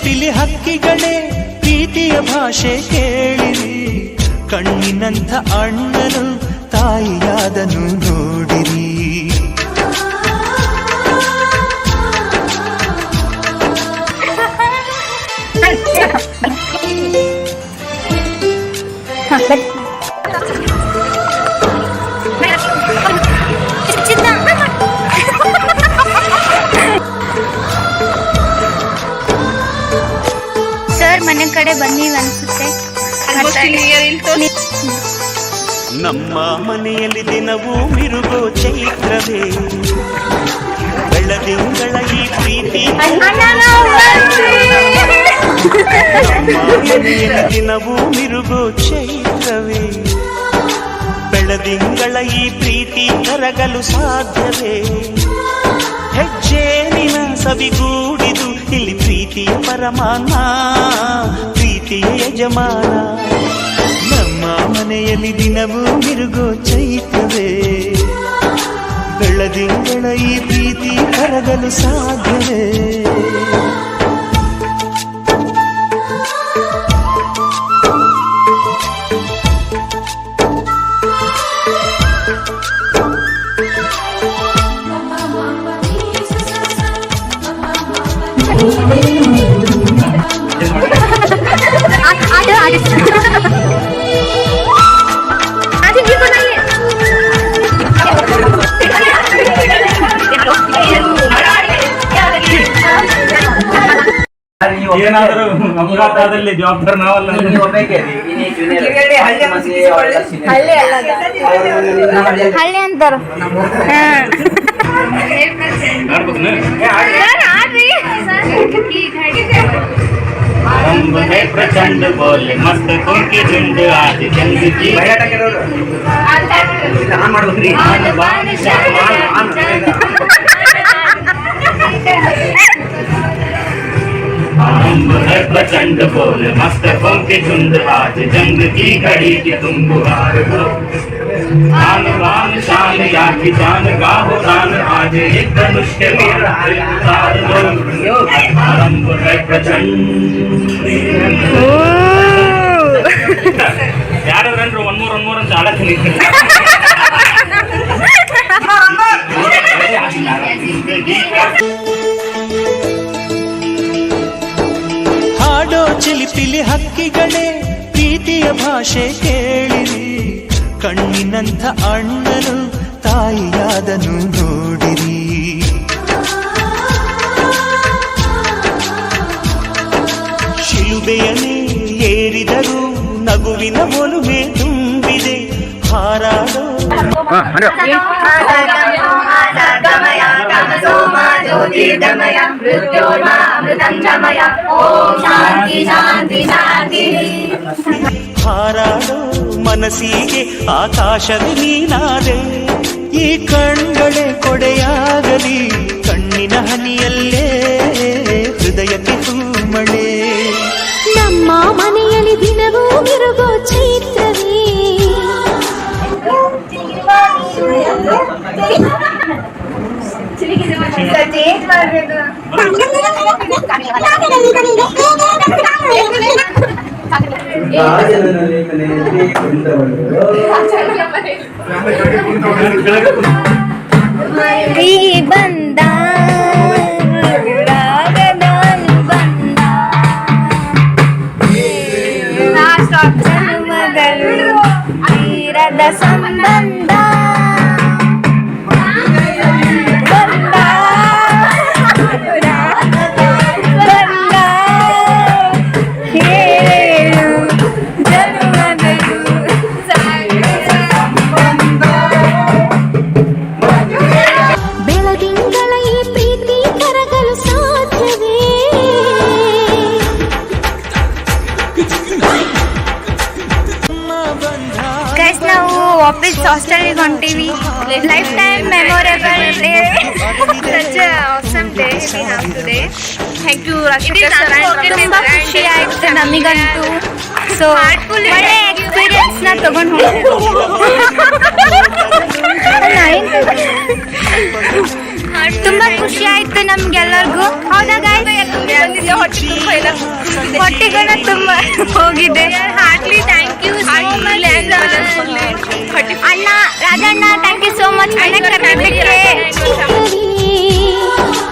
ಚಿಲಿಪಿಲಿ ಹಕ್ಕಿಗಳೇ ಪ್ರೀತಿಯ ಭಾಷೆ ಕೇಳಿರಿ, ಕಣ್ಣಿನಂಥ ಅಣ್ಣನು ತಾಯಿಯಾದನು ನೋಡಿರಿ. ಸರ್ ಮನೆ ಕಡೆ ಬಂದೀವಿ ಅನ್ಸುತ್ತೆ. ನಮ್ಮ ಮನೆಯಲ್ಲಿ ದಿನವೂ ಮಿರುಗೋ ಚೈತ್ರವೇ, ಬೆಳದಿಂಗಳ ಈ ಪ್ರೀತಿ. ನಮ್ಮ ಮನೆಯಲ್ಲಿ ದಿನವೂ ಮಿರುಗೋ ಚೈತ್ರವೇ, ಬೆಳದಿಂಗಳ ಈ ಪ್ರೀತಿ ಕರಗಲು ಸಾಧ್ಯವೇ? ಹೆಜ್ಜೇನಿನ ಸವಿಗೂಡಿದು ಇಲ್ಲಿ ಪ್ರೀತಿಯ ಪರಮಾನ, ಪ್ರೀತಿಯ ಯಜಮಾನ. ನಮ್ಮ ಮನೆಯಲ್ಲಿ ದಿನವೂ ಮಿರುಗೋ ಚೈತ್ರವೇ, ಬೆಳದಿಂಗಳ ಈ ಪ್ರೀತಿ ಕರಗಲು ಸಾಧ್ಯವೇ? ಏನಾದರೂ ಅಪಘಾತದಲ್ಲಿ ಜವಾಬ್ದಾರ ನಾವಲ್ಲ. ಹಳ್ಳಿ ಅಂತಾರ. प्रचंड बोले मस्त कोकी झुंड आज जंग की प्रचंड बोले मस्त कोकी झुंड आज जंग की घड़ी की तुम बुहार हो, आन बान शान या की जान गाहो दान आज एक धनुष के उतार दो, आरंभ है प्रचंड. ಯಾರಾದ್ರೂ ಒಂದ್ ಮೂರ್ ಅಂತ ಆಡತ್ತೀನಿ. ಹಾಡೋ ಚಿಲಿಪಿಲಿ ಹಕ್ಕಿಗಳೇ ಪ್ರೀತಿಯ ಭಾಷೆ ಕೇಳಿರಿ, ಕಣ್ಣಿನಂಥ ಅಣ್ಣನು ತಾಯಿಯಾದನು ನೋಡಿರಿ. ಶಿಲುಬೆಯನೇ ಏರಿದರು ನಗುವಿನ ಒಲುಮೆ ತುಂಬಿದೆ, ಹಾರಾಡೋ ಹಾರಾಡೋ ಮನಸ್ಸಿಗೆ ಆಕಾಶದ ನೀನಾದೆ, ಈ ಕಣ್ಗಳೇ ಕೊಡೆಯಾಗಲಿ ಕಣ್ಣಿನ ಹನಿಯಲ್ಲೇ ಹೃದಯಕ್ಕೆ ಹೂಮಳೆ. ನಮ್ಮ ಮನೆಯಲ್ಲಿ ದಿನವೂ ಮಿರುಗೋ ಚೈತ್ರವೇ, ಬಂದ ಜನ್ಮಗಳು ತೀರದ ಸಂಬಂಧ वापस हॉस्टल ಹೊಂಟಿವಿ. Lifetime memorable day. such a awesome day we have today. Thank you Rashika sir. ತುಂಬಾ ಖುಷಿ ಆಯ್ತು ನಮಗಂತೂ. ಸೊ ಒಳ್ಳೆ ಎಕ್ಸ್ಪೀರಿಯನ್ಸ್ ನ ತಗೊಂಡು ತುಂಬಾ ಖುಷಿ ಆಯ್ತು ನಮ್ಗೆಲ್ಲರಿಗೂ. ಹೌದಾ ಗೈಸ್? ಹೊಟ್ಟೆಗೂನ ತುಂಬ ಹೋಗಿದೆ. ಹಾರ್ಟ್ಲಿ